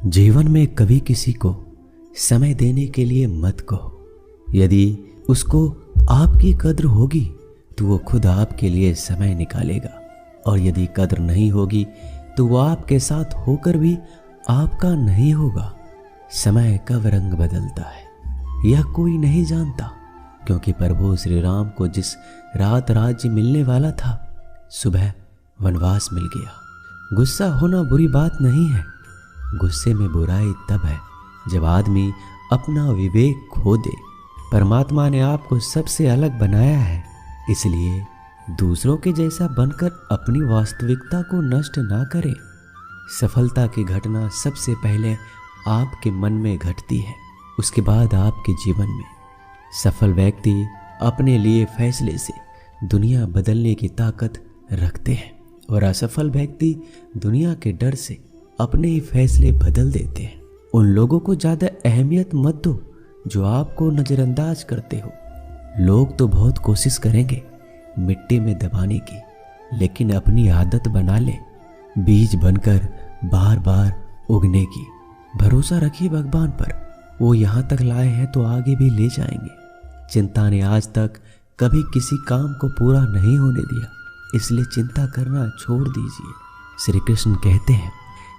जीवन में कभी किसी को समय देने के लिए मत कहो। यदि उसको आपकी कद्र होगी तो वो खुद आपके लिए समय निकालेगा, और यदि कद्र नहीं होगी तो वो आपके साथ होकर भी आपका नहीं होगा। समय कब रंग बदलता है यह कोई नहीं जानता, क्योंकि प्रभु श्री राम को जिस रात राज्य मिलने वाला था, सुबह वनवास मिल गया। गुस्सा होना बुरी बात नहीं है, गुस्से में बुराई तब है जब आदमी अपना विवेक खो दे। परमात्मा ने आपको सबसे अलग बनाया है, इसलिए दूसरों के जैसा बनकर अपनी वास्तविकता को नष्ट ना करें। सफलता की घटना सबसे पहले आपके मन में घटती है, उसके बाद आपके जीवन में। सफल व्यक्ति अपने लिए फैसले से दुनिया बदलने की ताकत रखते हैं, और असफल व्यक्ति दुनिया के डर से अपने ही फैसले बदल देते हैं। उन लोगों को ज़्यादा अहमियत मत दो जो आपको नज़रअंदाज करते हो। लोग तो बहुत कोशिश करेंगे मिट्टी में दबाने की, लेकिन अपनी आदत बना ले बीज बनकर बार बार उगने की। भरोसा रखिए भगवान पर, वो यहाँ तक लाए हैं तो आगे भी ले जाएंगे। चिंता ने आज तक कभी किसी काम को पूरा नहीं होने दिया, इसलिए चिंता करना छोड़ दीजिए। श्री कृष्ण कहते हैं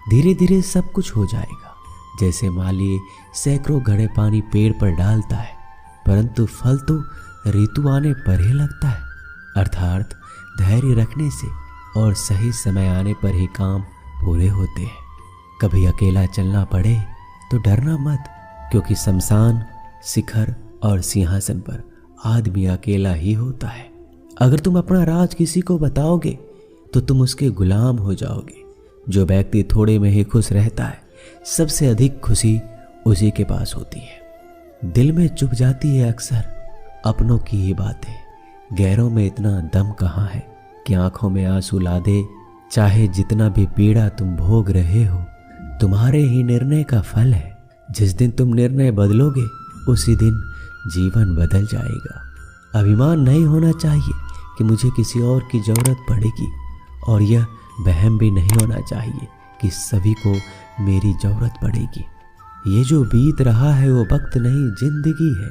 धीरे धीरे सब कुछ हो जाएगा। जैसे माली सैकड़ों घड़े पानी पेड़ पर डालता है, परंतु फल तो ऋतु आने पर ही लगता है। अर्थात धैर्य रखने से और सही समय आने पर ही काम पूरे होते हैं। कभी अकेला चलना पड़े तो डरना मत, क्योंकि शमशान, शिखर और सिंहासन पर आदमी अकेला ही होता है। अगर तुम अपना राज किसी को बताओगे तो तुम उसके गुलाम हो जाओगे। जो व्यक्ति थोड़े में ही खुश रहता है, सबसे अधिक खुशी उसी के पास होती है। दिल में चुप जाती है अक्सर अपनों की ही बातें, गैरों में इतना दम कहाँ है कि आंखों में आंसू ला दे। चाहे जितना भी पीड़ा तुम भोग रहे हो, तुम्हारे ही निर्णय का फल है। जिस दिन तुम निर्णय बदलोगे उसी दिन जीवन बदल जाएगा। अभिमान नहीं होना चाहिए कि मुझे किसी और की जरूरत पड़ेगी, और यह वहम भी नहीं होना चाहिए कि सभी को मेरी जरूरत पड़ेगी। ये जो बीत रहा है वो वक्त नहीं, जिंदगी है।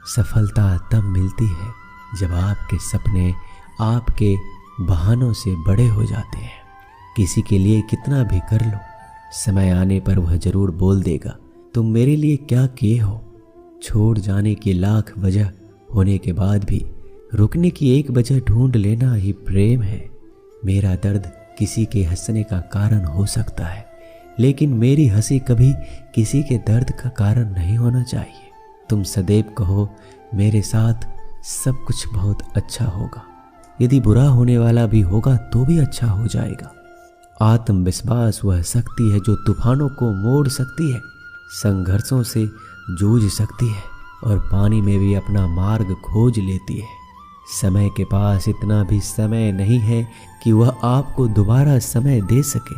सफलता तब मिलती है जब आपके सपने आपके बहानों से बड़े हो जाते हैं। किसी के लिए कितना भी कर लो, समय आने पर वह जरूर बोल देगा तुम मेरे लिए क्या किए हो। छोड़ जाने की लाख वजह होने के बाद भी रुकने की एक वजह ढूंढ लेना ही प्रेम है। मेरा दर्द किसी के हंसने का कारण हो सकता है, लेकिन मेरी हंसी कभी किसी के दर्द का कारण नहीं होना चाहिए। तुम सदैव कहो मेरे साथ सब कुछ बहुत अच्छा होगा। यदि बुरा होने वाला भी होगा तो भी अच्छा हो जाएगा। आत्मविश्वास वह शक्ति है जो तूफानों को मोड़ सकती है, संघर्षों से जूझ सकती है, और पानी में भी अपना मार्ग खोज लेती है। समय के पास इतना भी समय नहीं है कि वह आपको दोबारा समय दे सके।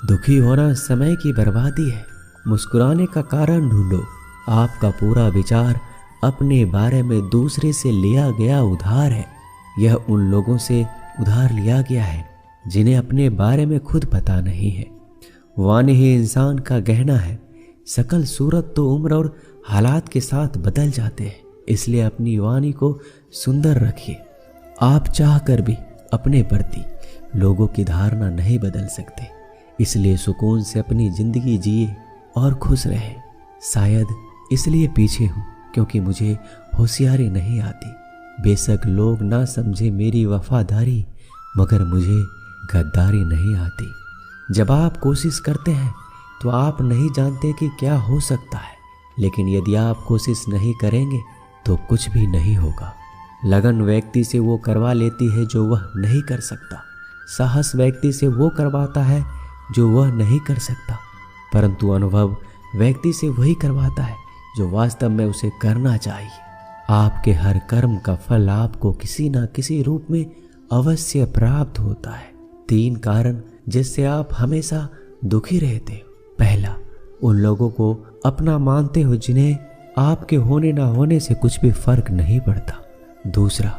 दुखी होना समय की बर्बादी है। मुस्कुराने का कारण ढूंढो। आपका पूरा विचार अपने बारे में दूसरे से लिया गया उधार है। यह उन लोगों से उधार लिया गया है जिन्हें अपने बारे में खुद पता नहीं है। वाणी ही इंसान का गहना है। सकल सूरत तो उम्र और हालात के साथ बदल जाते हैं, इसलिए अपनी वाणी को सुंदर रखिए। आप चाहकर भी अपने प्रति लोगों की धारणा नहीं बदल सकते, इसलिए सुकून से अपनी जिंदगी जिए और खुश रहे। शायद इसलिए पीछे हूँ क्योंकि मुझे होशियारी नहीं आती। बेशक लोग ना समझे मेरी वफादारी, मगर मुझे गद्दारी नहीं आती। जब आप कोशिश करते हैं तो आप नहीं जानते कि क्या हो सकता है, लेकिन यदि आप कोशिश नहीं करेंगे तो कुछ भी नहीं होगा। लगन व्यक्ति से वो करवा लेती है जो वह नहीं कर सकता। साहस व्यक्ति से वो करवाता है जो वह नहीं कर सकता, परंतु अनुभव व्यक्ति से वही करवाता है जो वास्तव में उसे करना चाहिए। आपके हर कर्म का फल आपको किसी न किसी रूप में अवश्य प्राप्त होता है। 3 कारण जिससे आप हमेशा दुखी रहते हो। पहला, उन लोगों को अपना मानते हो जिन्हें आपके होने ना होने से कुछ भी फर्क नहीं पड़ता। दूसरा,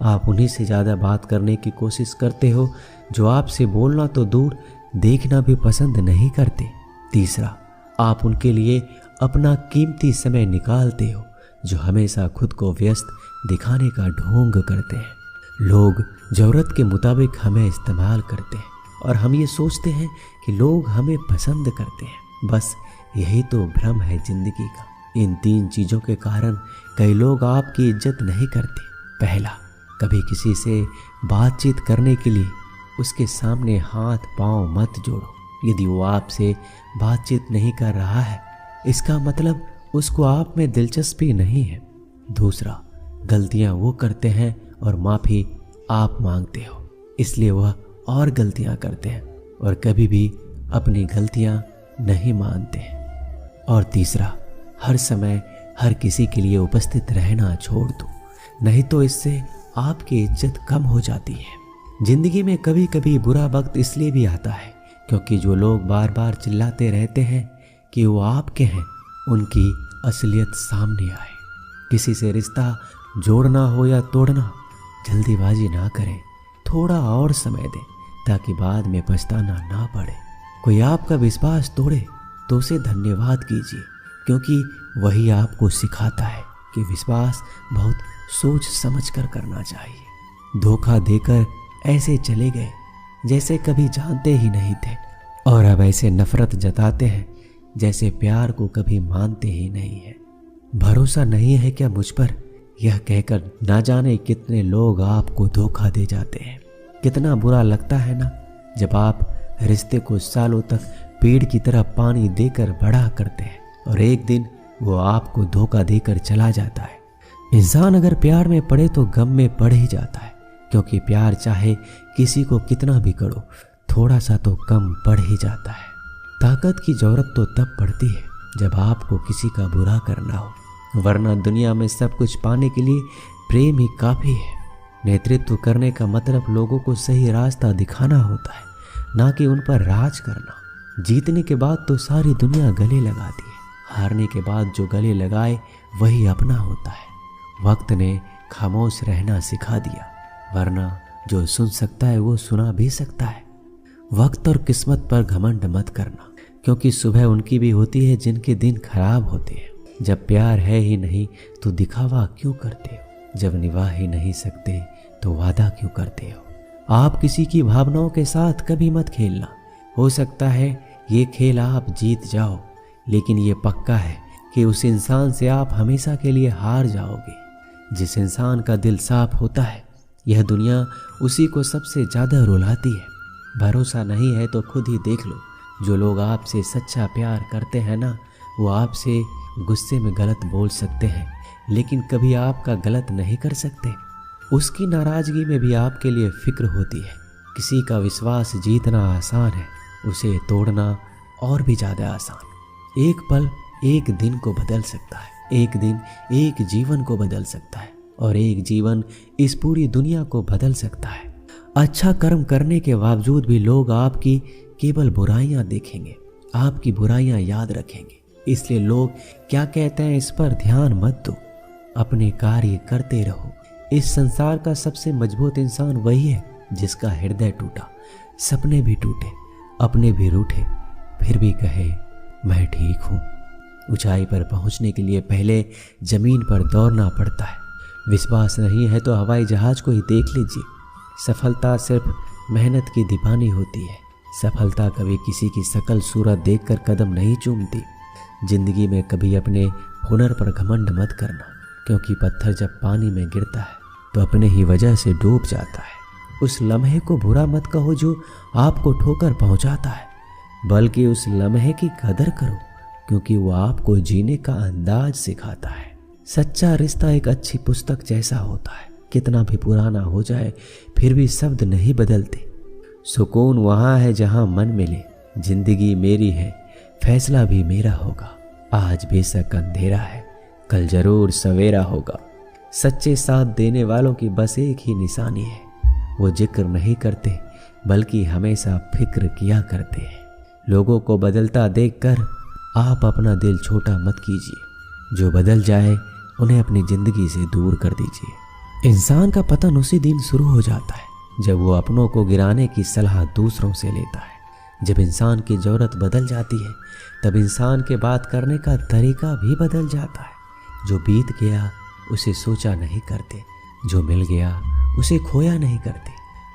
आप उन्हीं से ज़्यादा बात करने की कोशिश करते हो जो आपसे बोलना तो दूर देखना भी पसंद नहीं करते। तीसरा, आप उनके लिए अपना कीमती समय निकालते हो, जो हमेशा खुद को व्यस्त दिखाने का ढोंग करते हैं। लोग ज़रूरत के मुताबिक हमें इस्तेमाल करते हैं और हम ये सोचते हैं कि लोग हमें पसंद करते हैं। बस यही तो भ्रम है जिंदगी का। इन 3 चीज़ों के कारण कई लोग आपकी इज्जत नहीं करते। पहला, कभी किसी से बातचीत करने के लिए उसके सामने हाथ पांव मत जोड़ो। यदि वो आपसे बातचीत नहीं कर रहा है, इसका मतलब उसको आप में दिलचस्पी नहीं है। दूसरा, गलतियां वो करते हैं और माफ़ी आप मांगते हो, इसलिए वह और गलतियां करते हैं और कभी भी अपनी गलतियां नहीं मानते हैं। और तीसरा, हर समय हर किसी के लिए उपस्थित रहना छोड़ दो, नहीं तो इससे आपकी इज्जत कम हो जाती है। जिंदगी में कभी कभी बुरा वक्त इसलिए भी आता है क्योंकि जो लोग बार बार चिल्लाते रहते हैं कि वो आपके हैं, उनकी असलियत सामने आए। किसी से रिश्ता जोड़ना हो या तोड़ना, जल्दीबाजी ना करें, थोड़ा और समय दें ताकि बाद में पछताना ना पड़े। कोई आपका विश्वास तोड़े तो उसे धन्यवाद कीजिए, क्योंकि वही आपको सिखाता है कि विश्वास बहुत सोच समझ कर करना चाहिए। धोखा देकर ऐसे चले गए जैसे कभी जानते ही नहीं थे, और अब ऐसे नफरत जताते हैं जैसे प्यार को कभी मानते ही नहीं है। भरोसा नहीं है क्या मुझ पर, यह कहकर ना जाने कितने लोग आपको धोखा दे जाते हैं। कितना बुरा लगता है ना जब आप रिश्ते को सालों तक पेड़ की तरह पानी देकर बड़ा करते हैं और एक दिन वो आपको धोखा देकर चला जाता है। इंसान अगर प्यार में पड़े तो गम में पड़ ही जाता है, क्योंकि प्यार चाहे किसी को कितना भी करो, थोड़ा सा तो कम पड़ ही जाता है। ताकत की जरूरत तो तब पड़ती है जब आपको किसी का बुरा करना हो, वरना दुनिया में सब कुछ पाने के लिए प्रेम ही काफ़ी है। नेतृत्व करने का मतलब लोगों को सही रास्ता दिखाना होता है, ना कि उन पर राज करना। जीतने के बाद तो सारी दुनिया गले लगाती है, हारने के बाद जो गले लगाए वही अपना होता है। वक्त ने खामोश रहना सिखा दिया, वरना जो सुन सकता है वो सुना भी सकता है। वक्त और किस्मत पर घमंड मत करना, क्योंकि सुबह उनकी भी होती है जिनके दिन खराब होते हैं। जब प्यार है ही नहीं तो दिखावा क्यों करते हो? जब निभा ही नहीं सकते तो वादा क्यों करते हो? आप किसी की भावनाओं के साथ कभी मत खेलना। हो सकता है ये खेल आप जीत जाओ, लेकिन ये पक्का है कि उस इंसान से आप हमेशा के लिए हार जाओगे। जिस इंसान का दिल साफ होता है, यह दुनिया उसी को सबसे ज़्यादा रुलाती है। भरोसा नहीं है तो खुद ही देख लो। जो लोग आपसे सच्चा प्यार करते हैं ना, वो आपसे गुस्से में गलत बोल सकते हैं, लेकिन कभी आपका गलत नहीं कर सकते। उसकी नाराज़गी में भी आपके लिए फिक्र होती है। किसी का विश्वास जीतना आसान है, उसे तोड़ना और भी ज़्यादा आसान। एक पल एक दिन को बदल सकता है, एक दिन एक जीवन को बदल सकता है, और एक जीवन इस पूरी दुनिया को बदल सकता है। अच्छा कर्म करने के बावजूद भी लोग आपकी केवल बुराइयां देखेंगे, आपकी बुराइयां याद रखेंगे। इसलिए लोग क्या कहते हैं इस पर ध्यान मत दो, अपने कार्य करते रहो। इस संसार का सबसे मजबूत इंसान वही है जिसका हृदय टूटा, सपने भी टूटे, अपने भी रूठे, फिर भी कहे मैं ठीक हूँ। ऊंचाई पर पहुँचने के लिए पहले जमीन पर दौड़ना पड़ता है। विश्वास नहीं है तो हवाई जहाज को ही देख लीजिए। सफलता सिर्फ मेहनत की दीवानी होती है। सफलता कभी किसी की शकल सूरत देखकर कदम नहीं चूमती। जिंदगी में कभी अपने हुनर पर घमंड मत करना, क्योंकि पत्थर जब पानी में गिरता है तो अपने ही वजह से डूब जाता है। उस लम्हे को बुरा मत कहो जो आपको ठोकर पहुंचाता है, बल्कि उस लम्हे की कदर करो, क्योंकि वो आपको जीने का अंदाज सिखाता है। सच्चा रिश्ता एक अच्छी पुस्तक जैसा होता है, कितना भी पुराना हो जाए फिर भी शब्द नहीं बदलते। सुकून वहाँ है जहाँ मन मिले। जिंदगी मेरी है, फैसला भी मेरा होगा। आज बेशक अंधेरा है, कल जरूर सवेरा होगा। सच्चे साथ देने वालों की बस एक ही निशानी है, वो जिक्र नहीं करते बल्कि हमेशा फिक्र किया करते हैं। लोगों को बदलता देखकर आप अपना दिल छोटा मत कीजिए। जो बदल जाए उन्हें अपनी जिंदगी से दूर कर दीजिए। इंसान का पतन उसी दिन शुरू हो जाता है जब वो अपनों को गिराने की सलाह दूसरों से लेता है। जब इंसान की ज़रूरत बदल जाती है तब इंसान के बात करने का तरीका भी बदल जाता है। जो बीत गया उसे सोचा नहीं करते, जो मिल गया उसे खोया नहीं करते।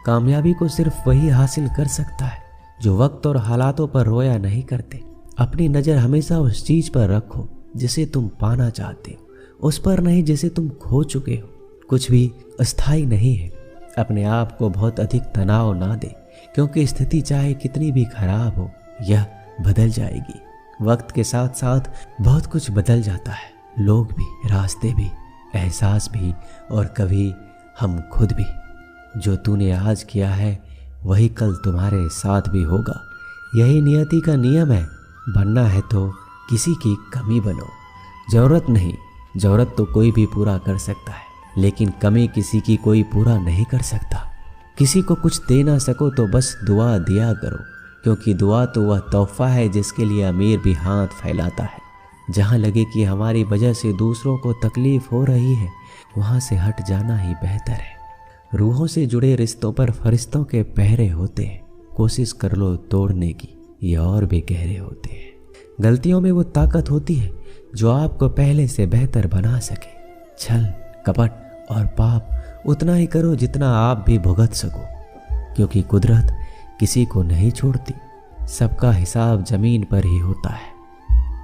कामयाबी को सिर्फ वही हासिल कर सकता है जो वक्त और हालातों पर रोया नहीं करते। अपनी नज़र हमेशा उस चीज़ पर रखो जिसे तुम पाना चाहते हो, उस पर नहीं जिसे तुम खो चुके हो। कुछ भी अस्थायी नहीं है। अपने आप को बहुत अधिक तनाव ना दे, क्योंकि स्थिति चाहे कितनी भी खराब हो यह बदल जाएगी। वक्त के साथ साथ बहुत कुछ बदल जाता है, लोग भी, रास्ते भी, एहसास भी और कभी हम खुद भी। जो तूने आज किया है वही कल तुम्हारे साथ भी होगा। यही नियति का नियम है। बनना है तो किसी की कमी बनो। ज़रूरत नहीं, ज़रूरत तो कोई भी पूरा कर सकता है, लेकिन कमी किसी की कोई पूरा नहीं कर सकता। किसी को कुछ दे ना सको तो बस दुआ दिया करो, क्योंकि दुआ तो वह तोहफा है जिसके लिए अमीर भी हाथ फैलाता है। जहाँ लगे कि हमारी वजह से दूसरों को तकलीफ हो रही है वहाँ से हट जाना ही बेहतर है। रूहों से जुड़े रिश्तों पर फरिश्तों के पहरे होते हैं। कोशिश कर लो तोड़ने की, ये और भी गहरे होते हैं। गलतियों में वो ताकत होती है जो आपको पहले से बेहतर बना सके। छल, कपट और पाप उतना ही करो जितना आप भी भुगत सको, क्योंकि कुदरत किसी को नहीं छोड़ती। सबका हिसाब जमीन पर ही होता है।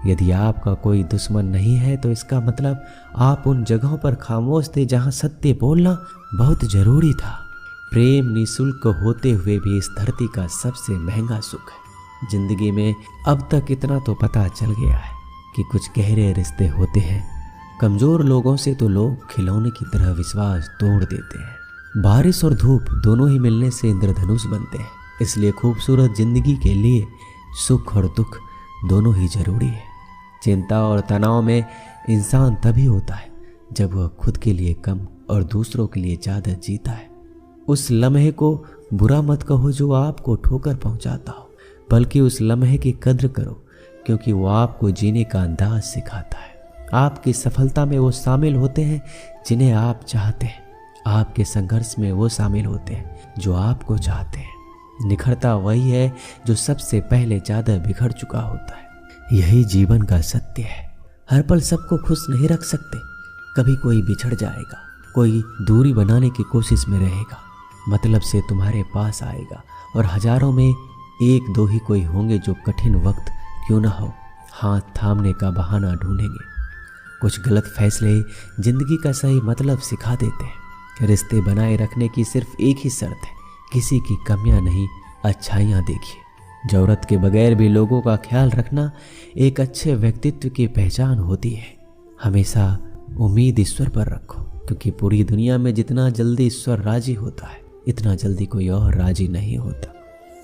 यदि आपका कोई दुश्मन नहीं है तो इसका मतलब आप उन जगहों पर खामोश थे जहां सत्य बोलना बहुत जरूरी था। प्रेम निःशुल्क होते हुए भी इस धरती का सबसे महंगा सुख है। जिंदगी में अब तक इतना तो पता चल गया है कि कुछ गहरे रिश्ते होते हैं। कमजोर लोगों से तो लोग खिलौने की तरह विश्वास तोड़ देते हैं। बारिश और धूप दोनों ही मिलने से इंद्रधनुष बनते हैं। इसलिए खूबसूरत जिंदगी के लिए सुख और दुख दोनों ही जरूरी है। चिंता और तनाव में इंसान तभी होता है जब वह खुद के लिए कम और दूसरों के लिए ज़्यादा जीता है। उस लम्हे को बुरा मत कहो जो आपको ठोकर पहुंचाता हो, बल्कि उस लम्हे की कद्र करो, क्योंकि वो आपको जीने का अंदाज सिखाता है। आपकी सफलता में वो शामिल होते हैं जिन्हें आप चाहते हैं। आपके संघर्ष में वो शामिल होते हैं जो आपको चाहते हैं। निखरता वही है जो सबसे पहले ज़्यादा बिखर चुका होता है। यही जीवन का सत्य है। हर पल सबको खुश नहीं रख सकते। कभी कोई बिछड़ जाएगा, कोई दूरी बनाने की कोशिश में रहेगा, मतलब से तुम्हारे पास आएगा, और हजारों में एक दो ही कोई होंगे जो कठिन वक्त क्यों ना हो हाथ थामने का बहाना ढूंढेंगे। कुछ गलत फैसले जिंदगी का सही मतलब सिखा देते हैं। रिश्ते बनाए रखने की सिर्फ एक ही शर्त है, किसी की कमियां नहीं, अच्छाइयाँ देखिए। ज़रूरत के बगैर भी लोगों का ख्याल रखना एक अच्छे व्यक्तित्व की पहचान होती है। हमेशा उम्मीद ईश्वर पर रखो, क्योंकि पूरी दुनिया में जितना जल्दी ईश्वर राजी होता है इतना जल्दी कोई और राजी नहीं होता।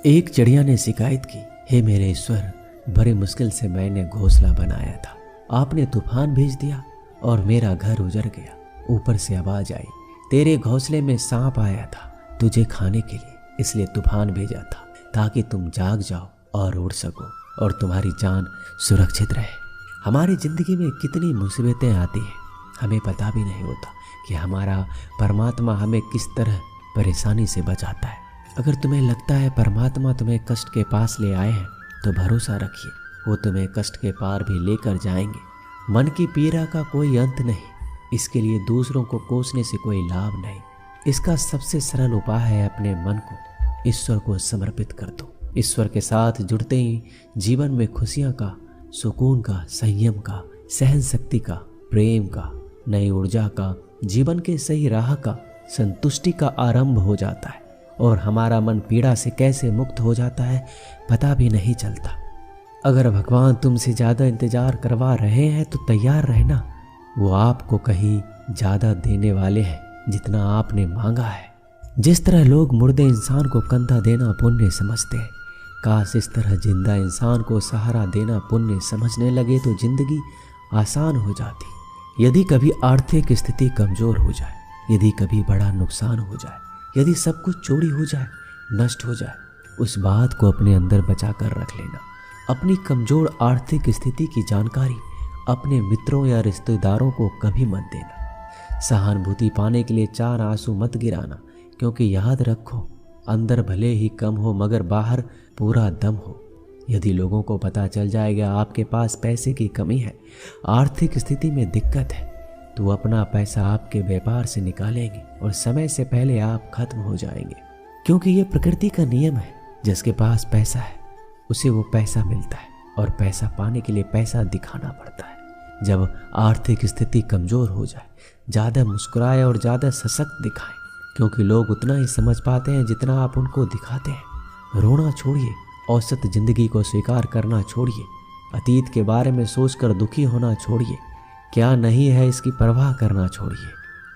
एक चिड़िया ने शिकायत की, हे मेरे ईश्वर, बड़ी मुश्किल से मैंने घोंसला बनाया था, आपने तूफान भेज दिया और मेरा घर उजड़ गया। ऊपर से आवाज आई, तेरे घोंसले में सांप आया था तुझे खाने के लिए, इसलिए तूफान भेजा था ताकि तुम जाग जाओ और उड़ सको और तुम्हारी जान सुरक्षित रहे। हमारी ज़िंदगी में कितनी मुसीबतें आती हैं, हमें पता भी नहीं होता कि हमारा परमात्मा हमें किस तरह परेशानी से बचाता है। अगर तुम्हें लगता है परमात्मा तुम्हें कष्ट के पास ले आए हैं तो भरोसा रखिए, वो तुम्हें कष्ट के पार भी लेकर जाएंगे। मन की पीड़ा का कोई अंत नहीं, इसके लिए दूसरों को कोसने से कोई लाभ नहीं। इसका सबसे सरल उपाय है अपने मन को ईश्वर को समर्पित कर दो। ईश्वर के साथ जुड़ते ही जीवन में खुशियाँ का, सुकून का, संयम का, सहन शक्ति का, प्रेम का, नई ऊर्जा का, जीवन के सही राह का, संतुष्टि का आरंभ हो जाता है और हमारा मन पीड़ा से कैसे मुक्त हो जाता है पता भी नहीं चलता। अगर भगवान तुमसे ज़्यादा इंतजार करवा रहे हैं तो तैयार रहना, वो आपको कहीं ज़्यादा देने वाले हैं जितना आपने मांगा है। जिस तरह लोग मुर्दे इंसान को कंधा देना पुण्य समझते हैं, काश इस तरह जिंदा इंसान को सहारा देना पुण्य समझने लगे तो जिंदगी आसान हो जाती। यदि कभी आर्थिक स्थिति कमज़ोर हो जाए, यदि कभी बड़ा नुकसान हो जाए, यदि सब कुछ चोरी हो जाए, नष्ट हो जाए, उस बात को अपने अंदर बचा कर रख लेना। अपनी कमज़ोर आर्थिक स्थिति की जानकारी अपने मित्रों या रिश्तेदारों को कभी मत देना। सहानुभूति पाने के लिए 4 आंसू मत गिराना, क्योंकि याद रखो अंदर भले ही कम हो मगर बाहर पूरा दम हो। यदि लोगों को पता चल जाएगा आपके पास पैसे की कमी है, आर्थिक स्थिति में दिक्कत है, तो अपना पैसा आपके व्यापार से निकालेंगे और समय से पहले आप खत्म हो जाएंगे। क्योंकि ये प्रकृति का नियम है, जिसके पास पैसा है उसे वो पैसा मिलता है और पैसा पाने के लिए पैसा दिखाना पड़ता है। जब आर्थिक स्थिति कमज़ोर हो जाए, ज़्यादा मुस्कुराए और ज़्यादा सशक्त दिखाएं, क्योंकि लोग उतना ही समझ पाते हैं जितना आप उनको दिखाते हैं। रोना छोड़िए, औसत ज़िंदगी को स्वीकार करना छोड़िए, अतीत के बारे में सोचकर दुखी होना छोड़िए, क्या नहीं है इसकी परवाह करना छोड़िए,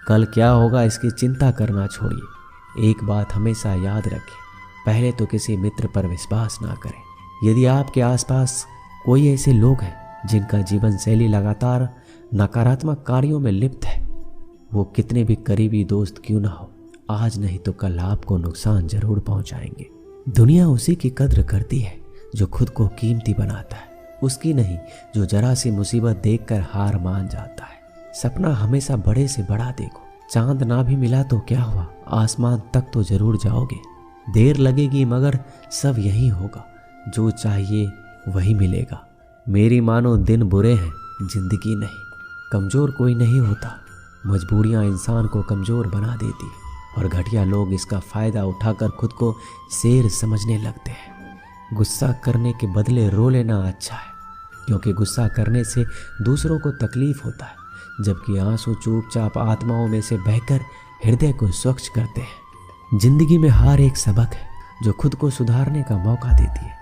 कल क्या होगा इसकी चिंता करना छोड़िए। एक बात हमेशा याद रखें, पहले तो किसी मित्र पर विश्वास ना करें। यदि आपके आसपास कोई ऐसे लोग हैं जिनका जीवन शैली लगातार नकारात्मक कार्यों में लिप्त है, वो कितने भी करीबी दोस्त क्यों ना हो, आज नहीं तो कल आपको नुकसान जरूर पहुंचाएंगे। दुनिया उसी की कद्र करती है जो खुद को कीमती बनाता है, उसकी नहीं जो जरा सी मुसीबत देखकर हार मान जाता है। सपना हमेशा बड़े से बड़ा देखो। चांद ना भी मिला तो क्या हुआ, आसमान तक तो जरूर जाओगे। देर लगेगी मगर सब यही होगा, जो चाहिए वही मिलेगा। मेरी मानो दिन बुरे हैं, जिंदगी नहीं। कमज़ोर कोई नहीं होता, मजबूरियां इंसान को कमज़ोर बना देती है और घटिया लोग इसका फ़ायदा उठाकर खुद को शेर समझने लगते हैं। गुस्सा करने के बदले रो लेना अच्छा है, क्योंकि गुस्सा करने से दूसरों को तकलीफ होता है, जबकि आंसू चुपचाप आत्माओं में से बहकर हृदय को स्वच्छ करते हैं। जिंदगी में हार एक सबक है जो खुद को सुधारने का मौका देती है।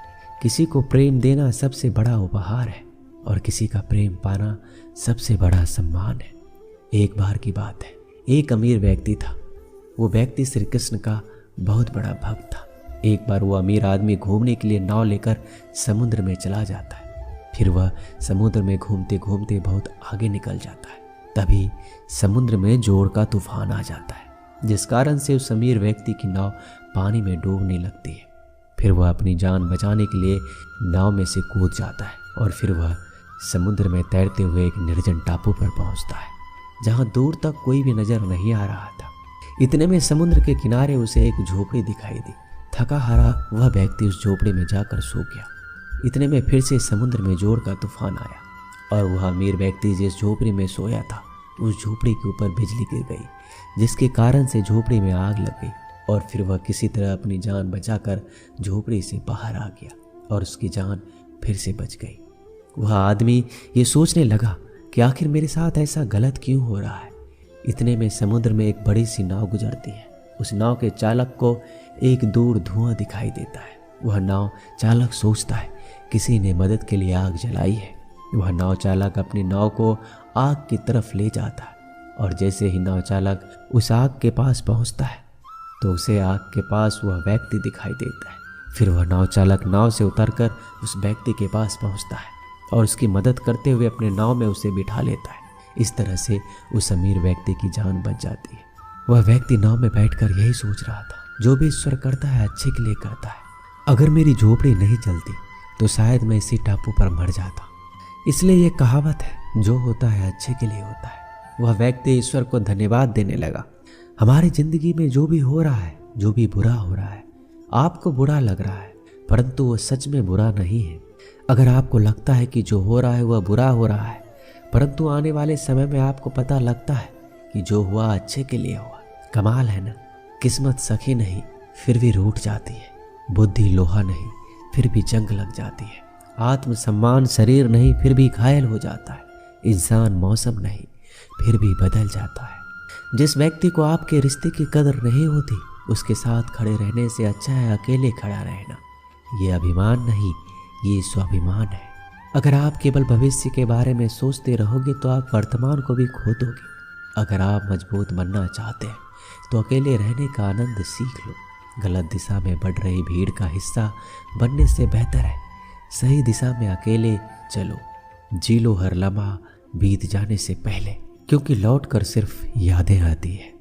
किसी को प्रेम देना सबसे बड़ा उपहार है और किसी का प्रेम पाना सबसे बड़ा सम्मान है। एक बार की बात है, एक अमीर व्यक्ति था। वो व्यक्ति श्री कृष्ण का बहुत बड़ा भक्त था। एक बार वो अमीर आदमी घूमने के लिए नाव लेकर समुद्र में चला जाता है। फिर वह समुद्र में घूमते घूमते बहुत आगे निकल जाता है। तभी समुद्र में जोर का तूफान आ जाता है, जिस कारण से उस अमीर व्यक्ति की नाव पानी में डूबने लगती है। फिर वह अपनी जान बचाने के लिए नाव में से कूद जाता है और फिर वह समुद्र में तैरते हुए एक निर्जन टापू पर पहुंचता है, जहां दूर तक कोई भी नजर नहीं आ रहा था। इतने में समुद्र के किनारे उसे एक झोपड़ी दिखाई दी। थका हारा वह व्यक्ति उस झोपड़ी में जाकर सो गया। इतने में फिर से समुद्र में जोर का तूफान आया और वह अमीर व्यक्ति जिस झोपड़ी में सोया था, उस झोपड़ी के ऊपर बिजली गिर गई, जिसके कारण से झोपड़ी में आग लग गई और फिर वह किसी तरह अपनी जान बचाकर झोपड़ी से बाहर आ गया और उसकी जान फिर से बच गई। वह आदमी ये सोचने लगा कि आखिर मेरे साथ ऐसा गलत क्यों हो रहा है। इतने में समुद्र में एक बड़ी सी नाव गुजरती है। उस नाव के चालक को एक दूर धुआं दिखाई देता है। वह नाव चालक सोचता है किसी ने मदद के लिए आग जलाई है। वह नाव चालक अपनी नाव को आग की तरफ ले जाता है और जैसे ही नाव चालक उस आग के पास पहुंचता है तो उसे आग के पास वह व्यक्ति दिखाई देता है। फिर वह नाव चालक नाव से उतरकर उस व्यक्ति के पास पहुंचता है और उसकी मदद करते हुए अपने नाव में उसे बिठा लेता है। इस तरह से उस अमीर व्यक्ति की जान बच जाती है। वह व्यक्ति नाव में बैठकर यही सोच रहा था, जो भी ईश्वर करता है अच्छे के लिए करता है। अगर मेरी झोपड़ी नहीं चलती तो शायद मैं इसी टापू पर मर जाता। इसलिए ये कहावत है, जो होता है अच्छे के लिए होता है। वह व्यक्ति ईश्वर को धन्यवाद देने लगा। हमारी जिंदगी में जो भी हो रहा है, जो भी बुरा हो रहा है, आपको बुरा लग रहा है, परंतु वो सच में बुरा नहीं है। अगर आपको लगता है कि जो हो रहा है वह बुरा हो रहा है, परंतु आने वाले समय में आपको पता लगता है कि जो हुआ अच्छे के लिए हुआ। कमाल है ना। किस्मत सखी नहीं फिर भी रूठ जाती है, बुद्धि लोहा नहीं फिर भी जंग लग जाती है, आत्मसम्मान शरीर नहीं फिर भी घायल हो जाता है, इंसान मौसम नहीं फिर भी बदल जाता है। जिस व्यक्ति को आपके रिश्ते की कदर नहीं होती, उसके साथ खड़े रहने से अच्छा है अकेले खड़ा रहना। ये अभिमान नहीं, ये स्वाभिमान है। अगर आप केवल भविष्य के बारे में सोचते रहोगे तो आप वर्तमान को भी खो दोगे। अगर आप मजबूत बनना चाहते हैं तो अकेले रहने का आनंद सीख लो। गलत दिशा में बढ़ रही भीड़ का हिस्सा बनने से बेहतर है सही दिशा में अकेले चलो। जी लो हर लम्हा बीत जाने से पहले, क्योंकि लौट कर सिर्फ यादें आती है।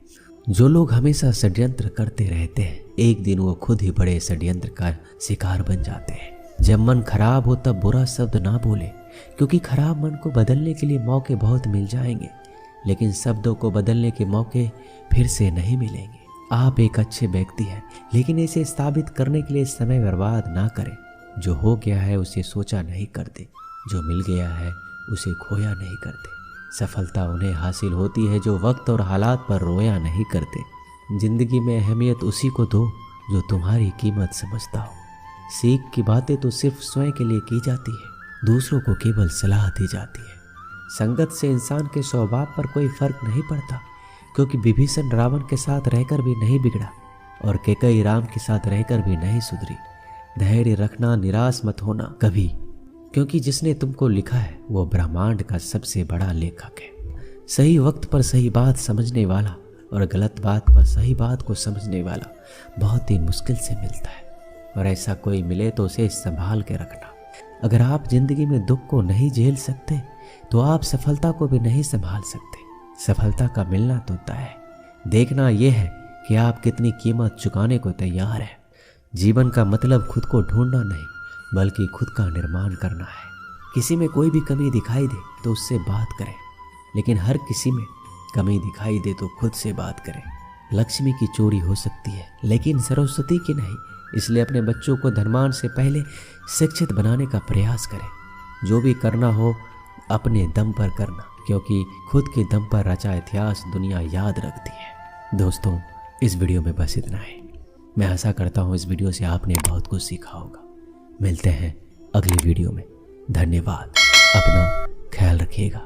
जो लोग हमेशा षड्यंत्र करते रहते हैं, एक दिन वो खुद ही बड़े षड्यंत्र का शिकार बन जाते हैं। जब मन खराब हो तब बुरा शब्द ना बोले, क्योंकि खराब मन को बदलने के लिए मौके बहुत मिल जाएंगे, लेकिन शब्दों को बदलने के मौके फिर से नहीं मिलेंगे। आप एक अच्छे व्यक्ति हैं, लेकिन इसे साबित करने के लिए समय बर्बाद ना करें। जो हो गया है उसे सोचा नहीं करते, जो मिल गया है उसे खोया नहीं करते। सफलता उन्हें हासिल होती है जो वक्त और हालात पर रोया नहीं करते। जिंदगी में अहमियत उसी को दो जो तुम्हारी कीमत समझता हो। सीख की बातें तो सिर्फ स्वयं के लिए की जाती है, दूसरों को केवल सलाह दी जाती है। संगत से इंसान के स्वभाव पर कोई फर्क नहीं पड़ता, क्योंकि विभीषण रावण के साथ रहकर भी नहीं बिगड़ा और कैकेयी राम के साथ रहकर भी नहीं सुधरी। धैर्य रखना, निराश मत होना कभी, क्योंकि जिसने तुमको लिखा है वो ब्रह्मांड का सबसे बड़ा लेखक है। सही वक्त पर सही बात समझने वाला और गलत बात पर सही बात को समझने वाला बहुत ही मुश्किल से मिलता है, और ऐसा कोई मिले तो उसे संभाल के रखना। अगर आप जिंदगी में दुख को नहीं झेल सकते तो आप सफलता को भी नहीं संभाल सकते। सफलता का मिलना तो तय है, देखना यह है कि आप कितनी कीमत चुकाने को तैयार हैं। जीवन का मतलब खुद को ढूंढना नहीं, बल्कि खुद का निर्माण करना है। किसी में कोई भी कमी दिखाई दे तो उससे बात करें, लेकिन हर किसी में कमी दिखाई दे तो खुद से बात करें। लक्ष्मी की चोरी हो सकती है, लेकिन सरस्वती की नहीं। इसलिए अपने बच्चों को धनवान से पहले शिक्षित बनाने का प्रयास करें। जो भी करना हो अपने दम पर करना, क्योंकि खुद के दम पर रचा इतिहास दुनिया याद रखती है। दोस्तों, इस वीडियो में बस इतना है। मैं आशा करता हूँ इस वीडियो से आपने बहुत कुछ सीखा होगा। मिलते हैं अगली वीडियो में। धन्यवाद। अपना ख्याल रखिएगा।